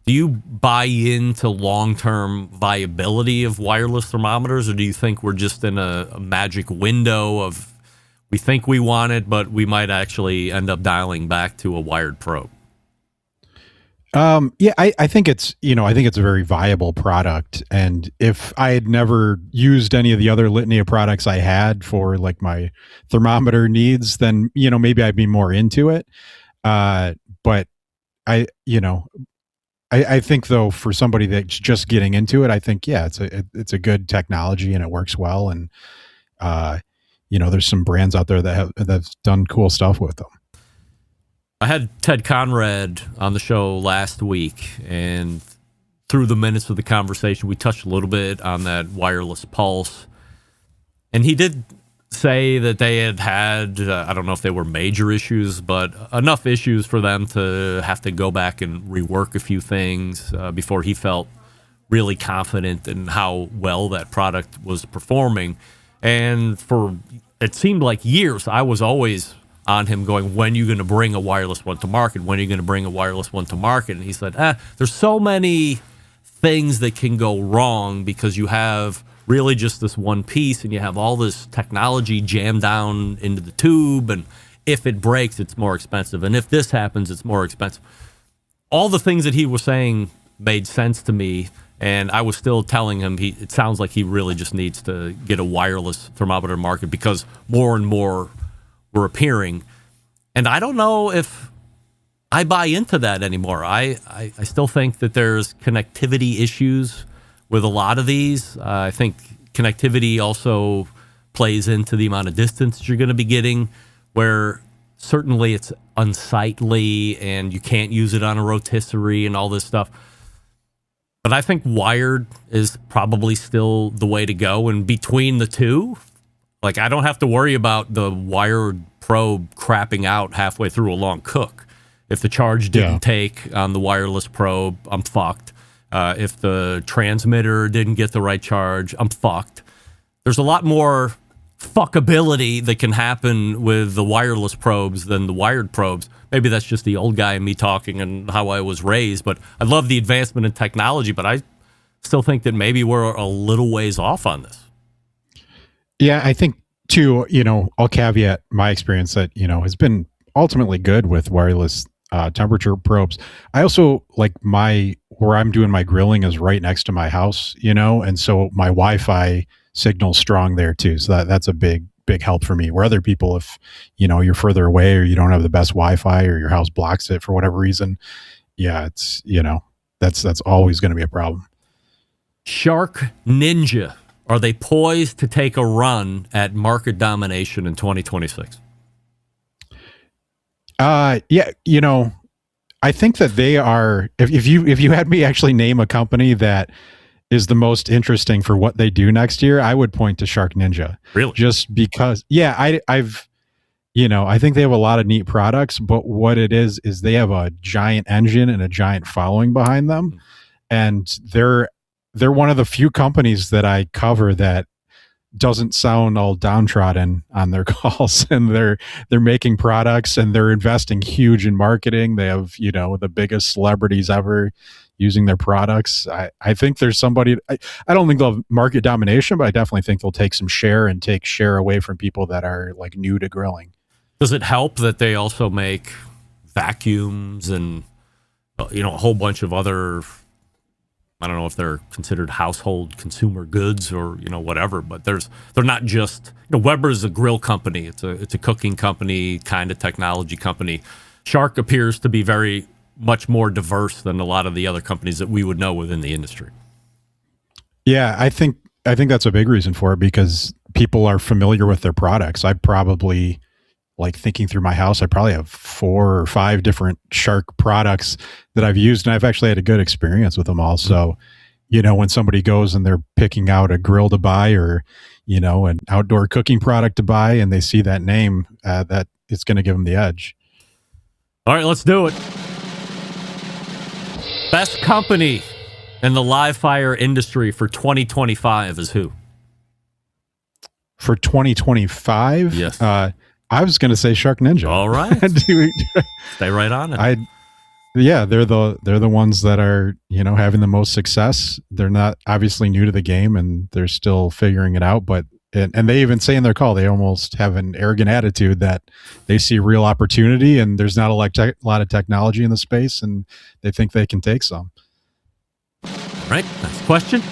Do you buy into long-term viability of wireless thermometers, or do you think we're just in a magic window of we think we want it, but we might actually end up dialing back to a wired probe? I think it's a very viable product. And if I had never used any of the other litany of products I had for like my thermometer needs, then, maybe I'd be more into it. But I think though, for somebody that's just getting into it, I think, it's a good technology and it works well. And, there's some brands out there that have done cool stuff with them. I had Ted Conrad on the show last week, and through the minutes of the conversation, we touched a little bit on that wireless pulse. And he did say that they had I don't know if they were major issues, but enough issues for them to have to go back and rework a few things before he felt really confident in how well that product was performing. And for, it seemed like years, I was always on him going, when are you going to bring a wireless one to market? When are you going to bring a wireless one to market? And he said, there's so many things that can go wrong because you have really just this one piece and you have all this technology jammed down into the tube. And if it breaks, it's more expensive. And if this happens, it's more expensive. All the things that he was saying made sense to me. And I was still telling him it sounds like he really just needs to get a wireless thermometer market because more and more were appearing. And I don't know if I buy into that anymore. I still think that there's connectivity issues with a lot of these. I think connectivity also plays into the amount of distance you're going to be getting, where certainly it's unsightly and you can't use it on a rotisserie and all this stuff. But I think wired is probably still the way to go. And between the two, like, I don't have to worry about the wired probe crapping out halfway through a long cook. If the charge didn't take on the wireless probe, I'm fucked. If the transmitter didn't get the right charge, I'm fucked. There's a lot more fuckability that can happen with the wireless probes than the wired probes. Maybe that's just the old guy in me talking and how I was raised, but I love the advancement in technology, but I still think that maybe we're a little ways off on this. Yeah, I think too, I'll caveat my experience that, has been ultimately good with wireless temperature probes. I also like where I'm doing my grilling is right next to my house, and so my Wi-Fi signal's strong there too. So that's a big help for me. Where other people, if, you're further away or you don't have the best Wi-Fi or your house blocks it for whatever reason, it's, that's always going to be a problem. Shark Ninja. Are they poised to take a run at market domination in 2026? I think that they are. If you had me actually name a company that is the most interesting for what they do next year, I would point to Shark Ninja. Really? Just because, I think they have a lot of neat products, but what it is they have a giant engine and a giant following behind them, and they're one of the few companies that I cover that doesn't sound all downtrodden on their calls, and they're making products and they're investing huge in marketing. They have, the biggest celebrities ever using their products. I think there's somebody, I don't think they'll have market domination, but I definitely think they'll take some share and take share away from people that are like new to grilling. Does it help that they also make vacuums and a whole bunch of other, I don't know if they're considered household consumer goods or whatever, but they're not just Weber's a grill company. It's a cooking company, kind of technology company. Shark appears to be very much more diverse than a lot of the other companies that we would know within the industry. Yeah, I think that's a big reason for it, because people are familiar with their products. I probably, like, thinking through my house, I probably have 4 or 5 different Shark products that I've used, and I've actually had a good experience with them all. So, when somebody goes and they're picking out a grill to buy, or, an outdoor cooking product to buy, and they see that name, that it's going to give them the edge. All right, let's do it. Best company in the live fire industry for 2025 is who? For 2025? Yes. I was going to say Shark Ninja. All right. Stay right on it. Yeah, they're the ones that are, having the most success. They're not obviously new to the game, and they're still figuring it out, but and they even say in their call, they almost have an arrogant attitude that they see real opportunity, and there's not a lot of technology in the space, and they think they can take some. All right, next question.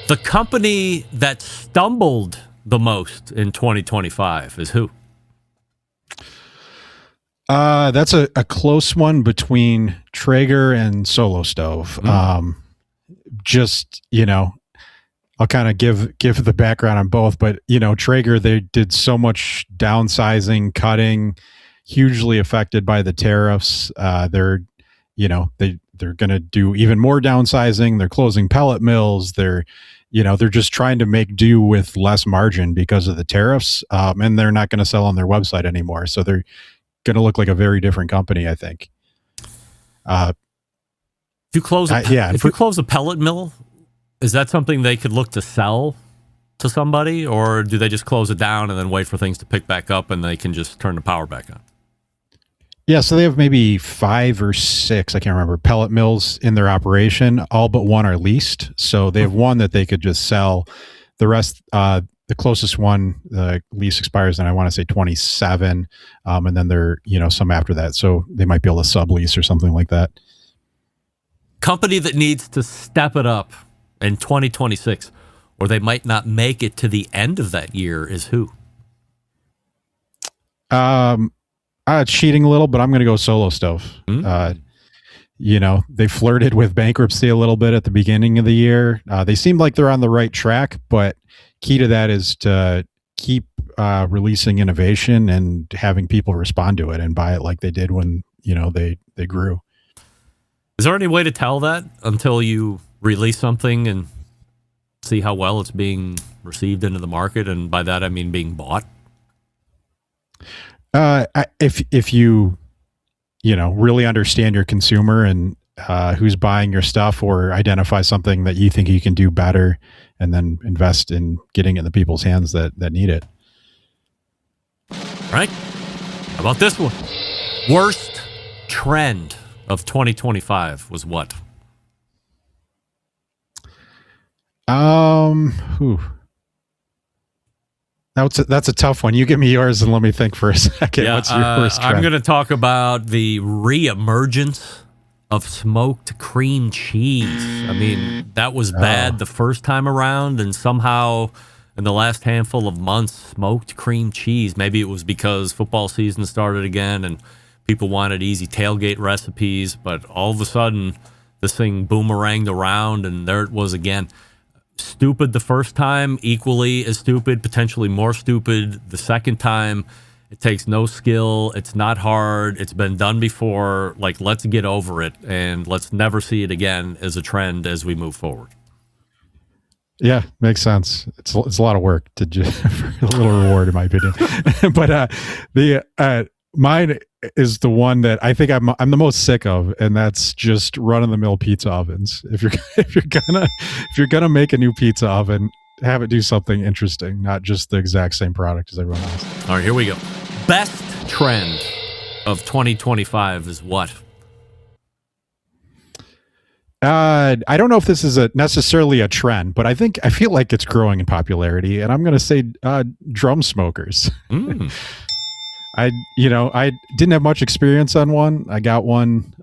The company that stumbled the most in 2025 is who? That's a close one between Traeger and Solo Stove. I'll kind of give the background on both, but Traeger, they did so much downsizing, cutting, hugely affected by the tariffs. They're going to do even more downsizing. They're closing pellet mills. They're just trying to make do with less margin because of the tariffs, and they're not going to sell on their website anymore. So they're going to look like a very different company, I think. If you close a pellet mill, is that something they could look to sell to somebody, or do they just close it down and then wait for things to pick back up and they can just turn the power back on? Yeah, so they have maybe 5 or 6, I can't remember, pellet mills in their operation. All but one are leased. So they have one that they could just sell. The rest, the closest one, the lease expires in, I want to say 27. And then there, some after that. So they might be able to sublease or something like that. Company that needs to step it up in 2026, or they might not make it to the end of that year, is who? Cheating a little, but I'm going to go Solo Stove. They flirted with bankruptcy a little bit at the beginning of the year. They seem like they're on the right track, but key to that is to keep releasing innovation and having people respond to it and buy it like they did when, they grew. Is there any way to tell that until you release something and see how well it's being received into the market? And by that, I mean being bought. If you really understand your consumer and who's buying your stuff, or identify something that you think you can do better, and then invest in getting it in the people's hands that need it. Right? How about this one? Worst trend of 2025 was what? That's a tough one. You give me yours and let me think for a second. Yeah, what's your worst trend? I'm going to talk about the reemergence of smoked cream cheese. I mean, that was bad the first time around, and somehow in the last handful of months, smoked cream cheese, maybe it was because football season started again and people wanted easy tailgate recipes, but all of a sudden this thing boomeranged around and there it was again. Stupid the first time, equally as stupid, potentially more stupid the second time. It takes no skill. It's not hard. It's been done before. Like, let's get over it and let's never see it again as a trend as we move forward. Yeah, makes sense. It's a lot of work to just for a little reward, in my opinion. But mine is the one that I think I'm the most sick of, and that's just run-of-the-mill pizza ovens. If you're gonna make a new pizza oven, have it do something interesting, not just the exact same product as everyone else. All right, here we go. Best trend of 2025 is what? I don't know if this is necessarily a trend, but I feel like it's growing in popularity, and I'm going to say drum smokers. Mm. I didn't have much experience on one. I got one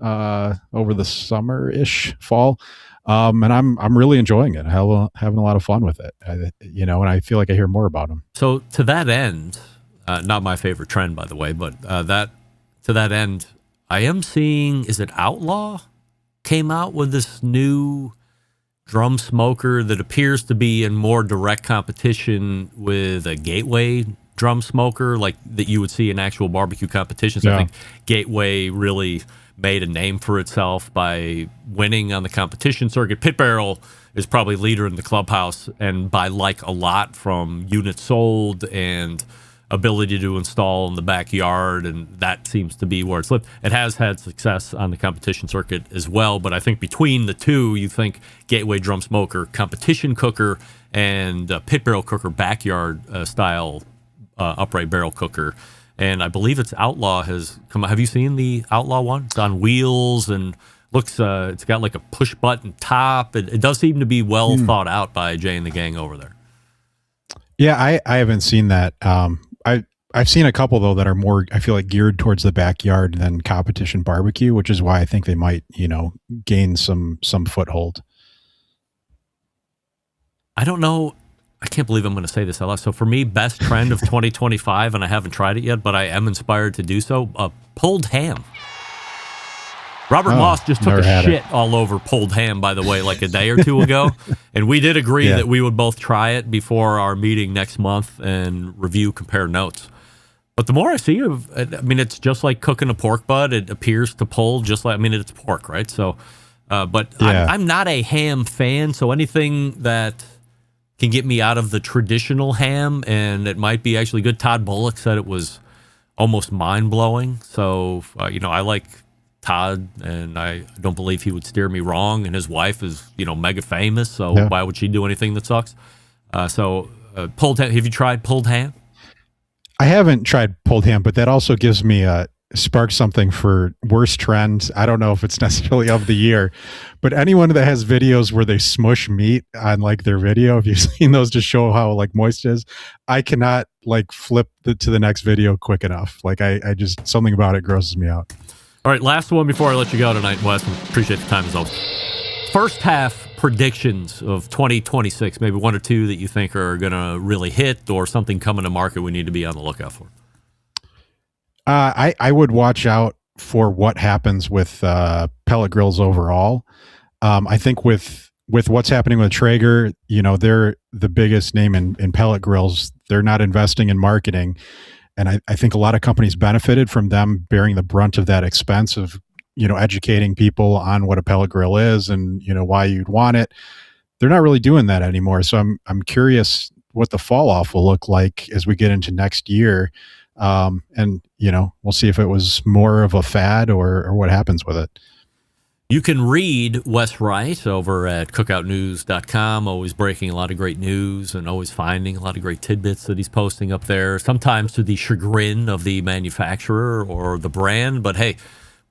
over the summer-ish fall, and I'm really enjoying it. Having a lot of fun with it. And I feel like I hear more about them. So to that end, not my favorite trend, by the way, but to that end, I am seeing, is it Outlaw? Came out with this new drum smoker that appears to be in more direct competition with a Gateway drum smoker, like that you would see in actual barbecue competitions. Yeah. I think Gateway really made a name for itself by winning on the competition circuit. Pit Barrel is probably leader in the clubhouse, and by like a lot from units sold and ability to install in the backyard, and that seems to be where it's lived. It has had success on the competition circuit as well, but I think between the two, you think Gateway drum smoker, competition cooker, and Pit Barrel cooker, backyard style upright barrel cooker. And I believe it's Outlaw has come out. Have you seen the Outlaw one? It's on wheels and looks, it's got like a push button top. It does seem to be well thought out by Jay and the gang over there. Yeah, I haven't seen that. I've seen a couple though that are more, I feel like, geared towards the backyard than competition barbecue, which is why I think they might, gain some foothold. I don't know. I can't believe I'm going to say this out loud. So for me, best trend of 2025, and I haven't tried it yet, but I am inspired to do so. Pulled ham. Robert Moss just took a shit all over pulled ham, by the way, like a day or two ago. And we did agree that we would both try it before our meeting next month and review, compare notes. But the more I see of, it's just like cooking a pork butt. It appears to pull just like, it's pork, right? So, I'm not a ham fan. So anything that can get me out of the traditional ham, and it might be actually good. Todd Bullock said it was almost mind-blowing. So, I like Todd, and I don't believe he would steer me wrong. And his wife is, mega famous. So why would she do anything that sucks? Pulled ham. Have you tried pulled ham? I haven't tried pulled ham, but that also gives me spark something for worst trends. I don't know if it's necessarily of the year, but anyone that has videos where they smush meat on like their video, if you've seen those to show how like moist it is, I cannot like flip to the next video quick enough. Like I just, something about it grosses me out. All right, last one before I let you go tonight, Wes. Appreciate the time as always. First half predictions of 2026, maybe one or two that you think are going to really hit, or something coming to market we need to be on the lookout for. I would watch out for what happens with pellet grills overall. I think with what's happening with Traeger, they're the biggest name in pellet grills. They're not investing in marketing. And I think a lot of companies benefited from them bearing the brunt of that expense of, educating people on what a pellet grill is and, why you'd want it. They're not really doing that anymore. So I'm curious what the fall off will look like as we get into next year. And we'll see if it was more of a fad or what happens with it. You can read Wes Wright over at cookoutnews.com, always breaking a lot of great news and always finding a lot of great tidbits that he's posting up there, sometimes to the chagrin of the manufacturer or the brand. But hey,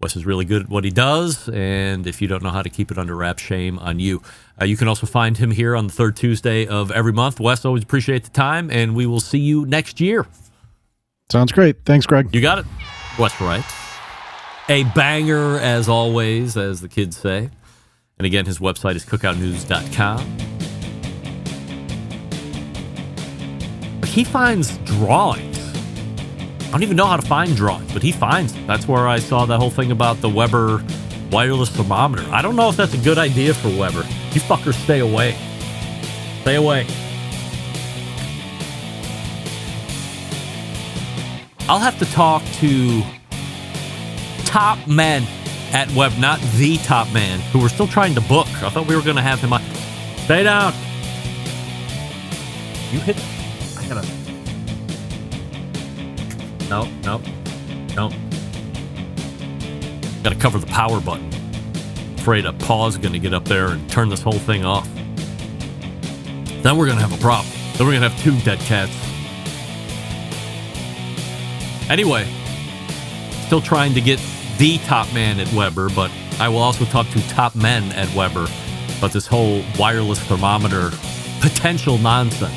Wes is really good at what he does, and if you don't know how to keep it under wraps, shame on you. You can also find him here on the third Tuesday of every month. Wes, always appreciate the time, and we will see you next year. Sounds great. Thanks, Greg. You got it. Wes Wright. A banger, as always, as the kids say. And again, his website is cookoutnews.com. He finds drawings. I don't even know how to find drawings, but he finds them. That's where I saw that whole thing about the Weber wireless thermometer. I don't know if that's a good idea for Weber. You fuckers stay away. Stay away. I'll have to talk to top men at Web, not the top man, who we're still trying to book. I thought we were going to have him on. Stay down. You hit. I gotta. No. Gotta cover the power button. Afraid a paw's going to get up there and turn this whole thing off. Then we're going to have a problem. Then we're going to have two dead cats. Anyway, still trying to get the top man at Weber, but I will also talk to top men at Weber about this whole wireless thermometer potential nonsense.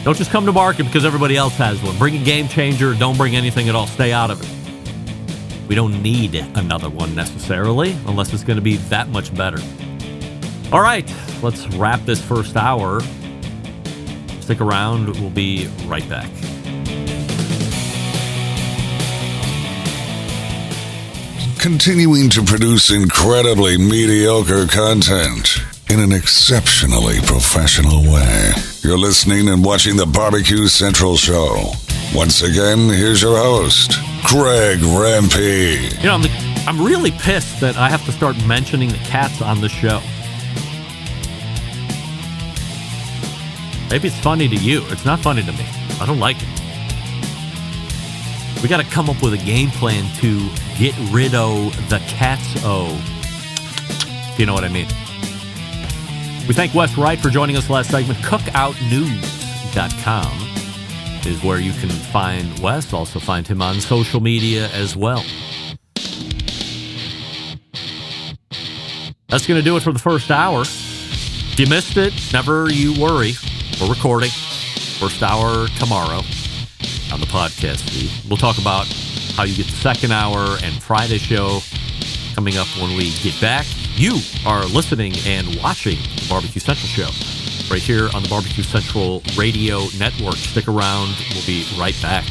Don't just come to market because everybody else has one. Bring a game changer. Don't bring anything at all. Stay out of it. We don't need another one necessarily, unless it's going to be that much better. All right, let's wrap this first hour. Stick around. We'll be right back. Continuing to produce incredibly mediocre content in an exceptionally professional way. You're listening and watching the Barbecue Central Show. Once again, here's your host, Greg Rempe. You know, I'm really pissed that I have to start mentioning the cats on the show. Maybe it's funny to you. It's not funny to me. I don't like it. We got to come up with a game plan to get rid of the cats-o. If you know what I mean. We thank Wes Wright for joining us last segment. Cookoutnews.com is where you can find Wes. Also find him on social media as well. That's going to do it for the first hour. If you missed it, never you worry. We're recording. First hour tomorrow on the podcast feed. We'll talk about how you get the second hour and Friday show coming up when we get back. You are listening and watching the Barbecue Central Show right here on the Barbecue Central Radio Network. Stick around. We'll be right back.